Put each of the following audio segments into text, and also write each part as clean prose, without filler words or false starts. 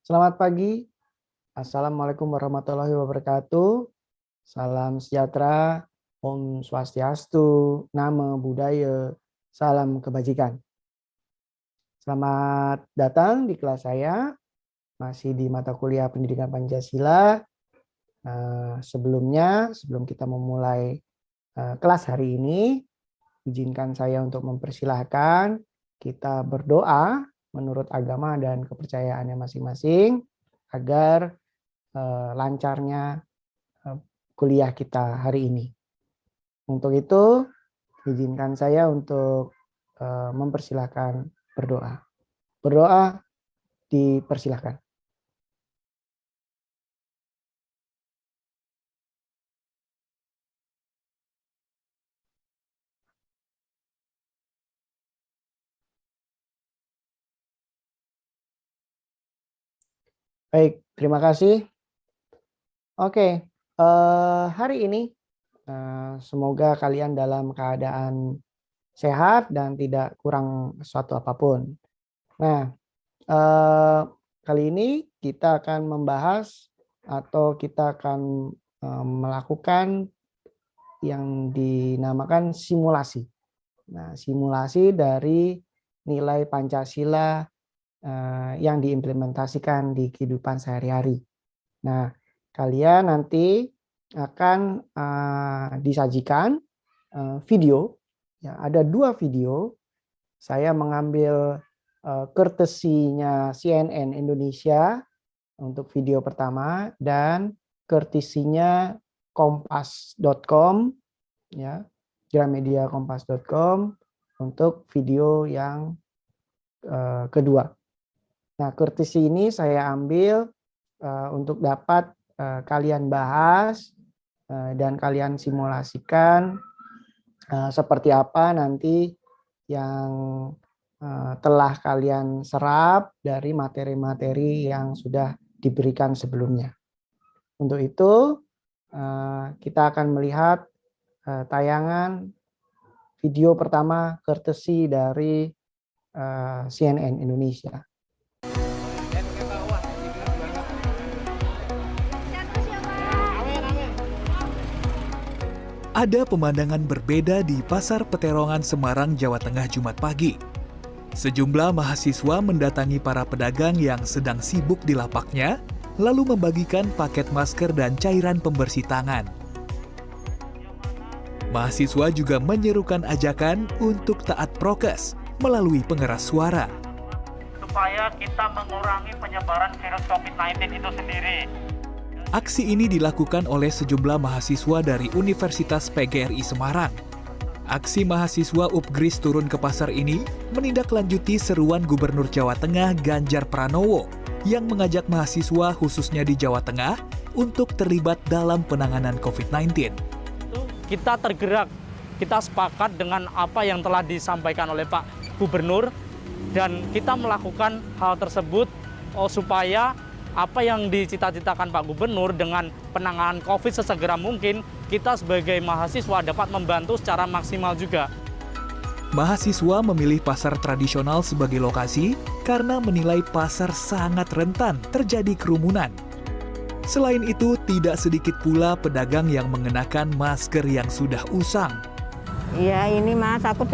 Selamat pagi. Assalamualaikum warahmatullahi wabarakatuh. Salam sejahtera, Om Swastiastu, Namo Buddhaya, salam kebajikan. Selamat datang di kelas saya, masih di mata kuliah Pendidikan Pancasila. Sebelum kita memulai kelas hari ini, izinkan saya untuk mempersilahkan kita berdoa menurut agama dan kepercayaannya masing-masing agar lancarnya kuliah kita hari ini. Untuk itu, izinkan saya untuk mempersilahkan berdoa. Berdoa dipersilahkan. Baik, terima kasih. Oke, hari ini semoga kalian dalam keadaan sehat dan tidak kurang sesuatu apapun. Nah, kali ini kita akan membahas atau kita akan melakukan yang dinamakan simulasi. Nah, simulasi dari nilai Pancasila yang diimplementasikan di kehidupan sehari-hari. Nah, kalian nanti akan disajikan video. Ya, ada 2 video. Saya mengambil courtesy-nya CNN Indonesia untuk video pertama dan courtesy-nya kompas.com, ya, Gramedia kompas.com untuk video yang kedua. Nah, courtesy ini saya ambil untuk dapat kalian bahas dan kalian simulasikan seperti apa nanti yang telah kalian serap dari materi-materi yang sudah diberikan sebelumnya. Untuk itu, kita akan melihat tayangan video pertama courtesy dari CNN Indonesia. Ada pemandangan berbeda di Pasar Peterongan, Semarang, Jawa Tengah, Jumat pagi. Sejumlah mahasiswa mendatangi para pedagang yang sedang sibuk di lapaknya, lalu membagikan paket masker dan cairan pembersih tangan. Mahasiswa juga menyerukan ajakan untuk taat prokes melalui pengeras suara. Supaya kita mengurangi penyebaran virus COVID-19 itu sendiri. Aksi ini dilakukan oleh sejumlah mahasiswa dari Universitas PGRI Semarang. Aksi mahasiswa UPGRIS turun ke pasar ini menindaklanjuti seruan Gubernur Jawa Tengah Ganjar Pranowo yang mengajak mahasiswa khususnya di Jawa Tengah untuk terlibat dalam penanganan COVID-19. Kita tergerak, kita sepakat dengan apa yang telah disampaikan oleh Pak Gubernur dan kita melakukan hal tersebut supaya apa yang dicita-citakan Pak Gubernur dengan penanganan COVID sesegera mungkin, kita sebagai mahasiswa dapat membantu secara maksimal juga. Mahasiswa memilih pasar tradisional sebagai lokasi karena menilai pasar sangat rentan terjadi kerumunan. Selain itu, tidak sedikit pula pedagang yang mengenakan masker yang sudah usang. Ya ini Mas, aku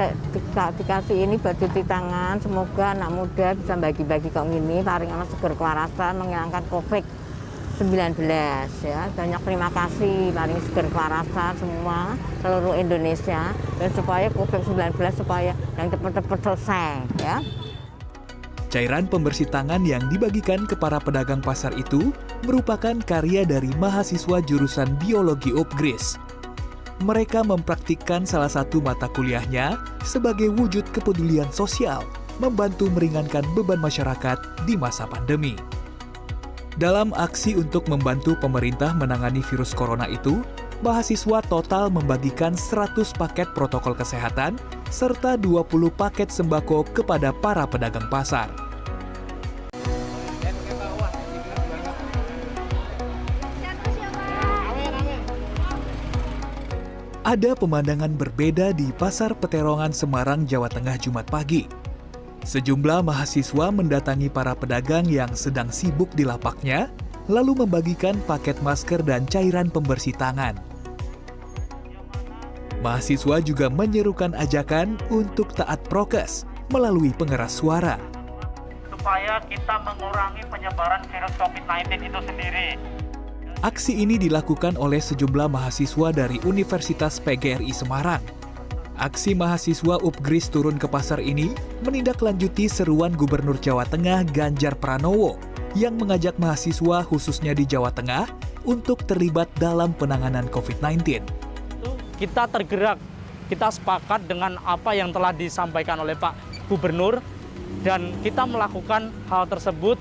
dikasih ini buat cuci tangan, semoga anak muda bisa bagi-bagi kayak gini, paling anak seger kewarasan, menghilangkan COVID-19 ya. Banyak terima kasih, paling seger kewarasan semua, seluruh Indonesia, dan supaya COVID-19 supaya yang cepat-cepat selesai ya. Cairan pembersih tangan yang dibagikan ke para pedagang pasar itu merupakan karya dari mahasiswa jurusan Biologi UPGRIS. Mereka mempraktikkan salah satu mata kuliahnya sebagai wujud kepedulian sosial, membantu meringankan beban masyarakat di masa pandemi. Dalam aksi untuk membantu pemerintah menangani virus corona itu, mahasiswa total membagikan 100 paket protokol kesehatan serta 20 paket sembako kepada para pedagang pasar. Ada pemandangan berbeda di Pasar Peterongan, Semarang, Jawa Tengah, Jumat pagi. Sejumlah mahasiswa mendatangi para pedagang yang sedang sibuk di lapaknya, lalu membagikan paket masker dan cairan pembersih tangan. Mahasiswa juga menyerukan ajakan untuk taat prokes melalui pengeras suara. Supaya kita mengurangi penyebaran virus COVID-19 itu sendiri. Aksi ini dilakukan oleh sejumlah mahasiswa dari Universitas PGRI Semarang. Aksi mahasiswa UPGRIS turun ke pasar ini menindaklanjuti seruan Gubernur Jawa Tengah Ganjar Pranowo yang mengajak mahasiswa khususnya di Jawa Tengah untuk terlibat dalam penanganan COVID-19. Kita tergerak, kita sepakat dengan apa yang telah disampaikan oleh Pak Gubernur dan kita melakukan hal tersebut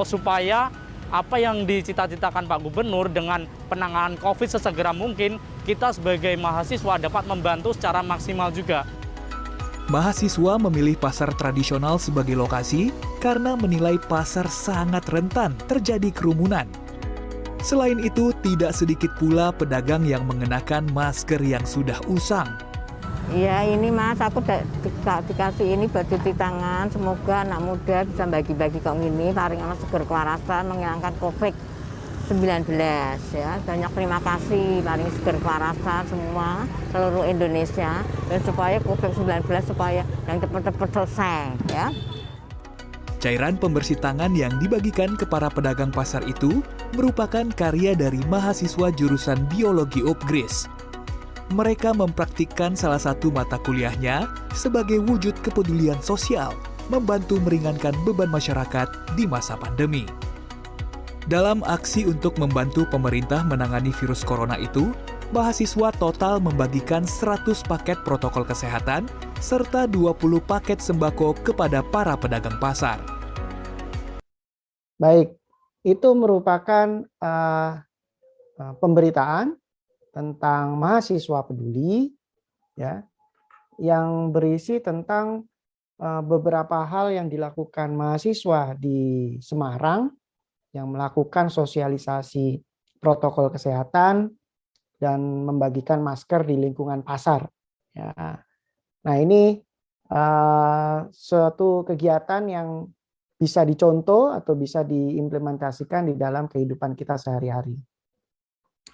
supaya apa yang dicita-citakan Pak Gubernur dengan penanganan COVID sesegera mungkin, kita sebagai mahasiswa dapat membantu secara maksimal juga. Mahasiswa memilih pasar tradisional sebagai lokasi karena menilai pasar sangat rentan terjadi kerumunan. Selain itu, tidak sedikit pula pedagang yang mengenakan masker yang sudah usang. Ya ini Mas, aku dikasih ini buat cuci tangan. Semoga anak muda bisa bagi-bagi kok gini, paling anak seger kewarasan, menghilangkan COVID-19 ya. Banyak terima kasih, paling seger kewarasan semua seluruh Indonesia dan supaya COVID-19 supaya yang cepat-cepat selesai ya. Cairan pembersih tangan yang dibagikan ke para pedagang pasar itu merupakan karya dari mahasiswa jurusan Biologi UPGRIS. Mereka mempraktikkan salah satu mata kuliahnya sebagai wujud kepedulian sosial, membantu meringankan beban masyarakat di masa pandemi. Dalam aksi untuk membantu pemerintah menangani virus corona itu, mahasiswa total membagikan 100 paket protokol kesehatan serta 20 paket sembako kepada para pedagang pasar. Baik, itu merupakan pemberitaan tentang mahasiswa peduli, ya, yang berisi tentang beberapa hal yang dilakukan mahasiswa di Semarang yang melakukan sosialisasi protokol kesehatan dan membagikan masker di lingkungan pasar. Ya. Nah ini suatu kegiatan yang bisa dicontoh atau bisa diimplementasikan di dalam kehidupan kita sehari-hari.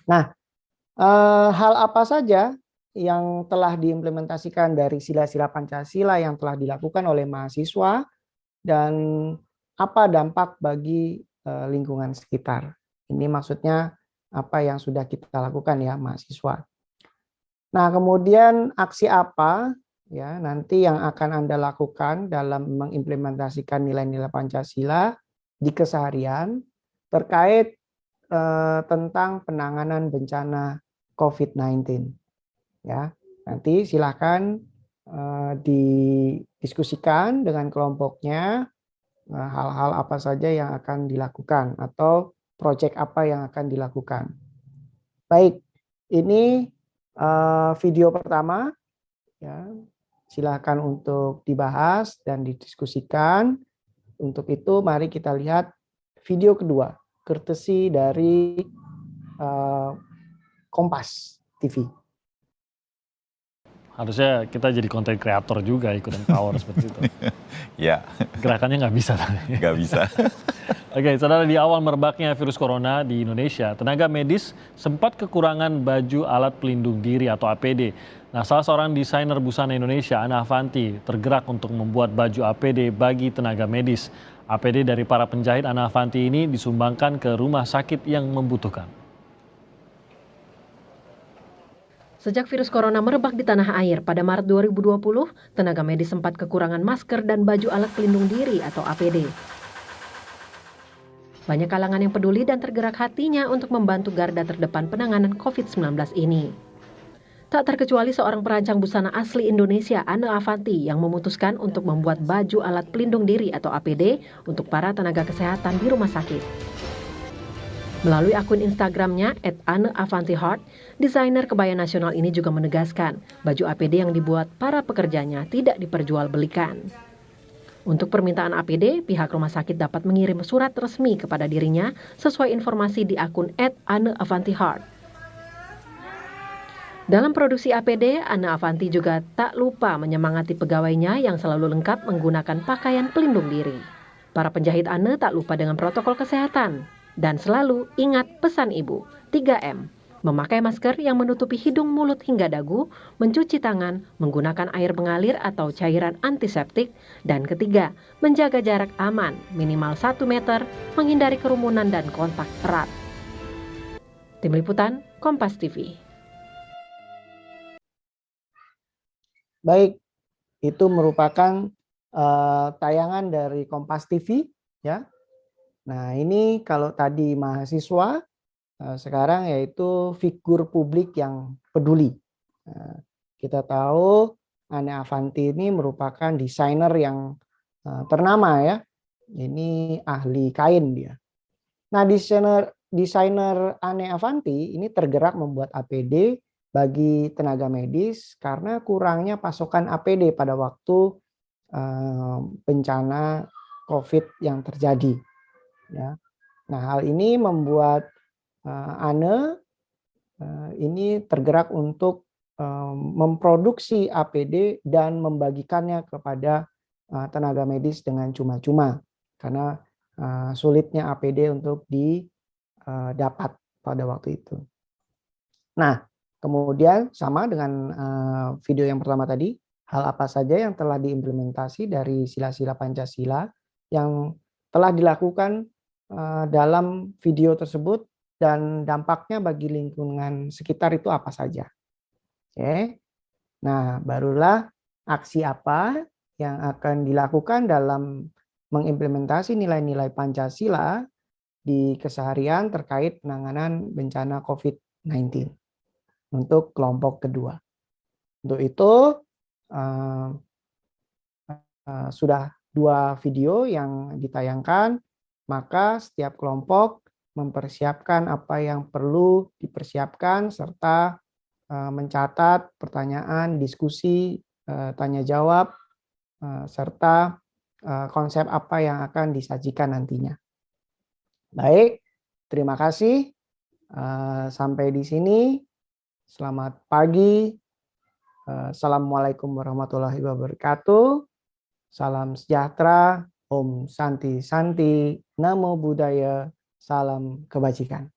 Nah, hal apa saja yang telah diimplementasikan dari sila-sila Pancasila yang telah dilakukan oleh mahasiswa dan apa dampak bagi lingkungan sekitar? Ini maksudnya apa yang sudah kita lakukan ya mahasiswa. Nah, kemudian aksi apa ya nanti yang akan Anda lakukan dalam mengimplementasikan nilai-nilai Pancasila di keseharian terkait tentang penanganan bencana COVID-19. Ya, nanti silakan didiskusikan dengan kelompoknya hal-hal apa saja yang akan dilakukan atau proyek apa yang akan dilakukan. Baik, ini video pertama. Ya, silakan untuk dibahas dan didiskusikan. Untuk itu, mari kita lihat video kedua, courtesy dari Kompas TV. Harusnya kita jadi konten kreator juga ikutan power seperti itu. Ya. Gerakannya nggak bisa. Nggak bisa. Oke, saudara, di awal merebaknya virus corona di Indonesia, tenaga medis sempat kekurangan baju alat pelindung diri atau APD. Nah, salah seorang desainer busana Indonesia, Ana Avanti, tergerak untuk membuat baju APD bagi tenaga medis. APD dari para penjahit Ana Avanti ini disumbangkan ke rumah sakit yang membutuhkan. Sejak virus corona merebak di tanah air pada Maret 2020, tenaga medis sempat kekurangan masker dan baju alat pelindung diri atau APD. Banyak kalangan yang peduli dan tergerak hatinya untuk membantu garda terdepan penanganan COVID-19 ini. Tak terkecuali seorang perancang busana asli Indonesia, Ana Avanti, yang memutuskan untuk membuat baju alat pelindung diri atau APD untuk para tenaga kesehatan di rumah sakit. Melalui akun Instagramnya @AnaAvantiHeart, desainer kebaya nasional ini juga menegaskan baju APD yang dibuat para pekerjanya tidak diperjualbelikan. Untuk permintaan APD, pihak rumah sakit dapat mengirim surat resmi kepada dirinya sesuai informasi di akun @AnaAvantiHeart. Dalam produksi APD, Ana Avanti juga tak lupa menyemangati pegawainya yang selalu lengkap menggunakan pakaian pelindung diri. Para penjahit Ana tak lupa dengan protokol kesehatan dan selalu ingat pesan ibu, 3M. Memakai masker yang menutupi hidung, mulut hingga dagu, mencuci tangan, menggunakan air mengalir atau cairan antiseptik, dan ketiga, menjaga jarak aman minimal 1 meter, menghindari kerumunan dan kontak erat. Tim Liputan, Kompas TV. Baik, itu merupakan tayangan dari Kompas TV ya. Nah, ini kalau tadi mahasiswa, sekarang yaitu figur publik yang peduli. Kita tahu Ana Avanti ini merupakan desainer yang ternama ya. Ini ahli kain dia. Nah, desainer Ana Avanti ini tergerak membuat APD bagi tenaga medis karena kurangnya pasokan APD pada waktu bencana COVID yang terjadi. Ya. Nah, hal ini membuat Ane ini tergerak untuk memproduksi APD dan membagikannya kepada tenaga medis dengan cuma-cuma karena sulitnya APD untuk didapat pada waktu itu. Nah, kemudian sama dengan video yang pertama tadi, hal apa saja yang telah diimplementasi dari sila-sila Pancasila yang telah dilakukan dalam video tersebut dan dampaknya bagi lingkungan sekitar itu apa saja. Oke. Nah, barulah aksi apa yang akan dilakukan dalam mengimplementasi nilai-nilai Pancasila di keseharian terkait penanganan bencana COVID-19 untuk kelompok kedua. Untuk itu sudah 2 video yang ditayangkan, maka setiap kelompok mempersiapkan apa yang perlu dipersiapkan serta mencatat pertanyaan, diskusi, tanya jawab, serta konsep apa yang akan disajikan nantinya. Baik, terima kasih. Sampai di sini. Selamat pagi. Assalamualaikum warahmatullahi wabarakatuh. Salam sejahtera. Om Santi Santi. Namo Buddhaya. Salam kebajikan.